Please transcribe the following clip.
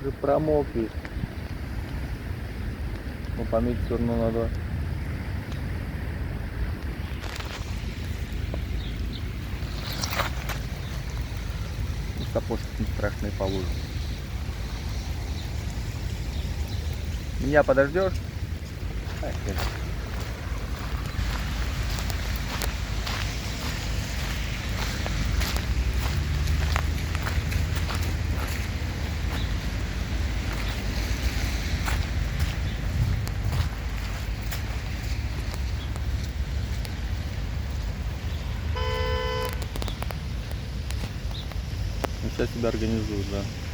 Уже промок весь. Но помыть все равно надо. И сапожки не страшные положим. Меня подождешь? Так, нет. Ну, сейчас тебя организуют, да.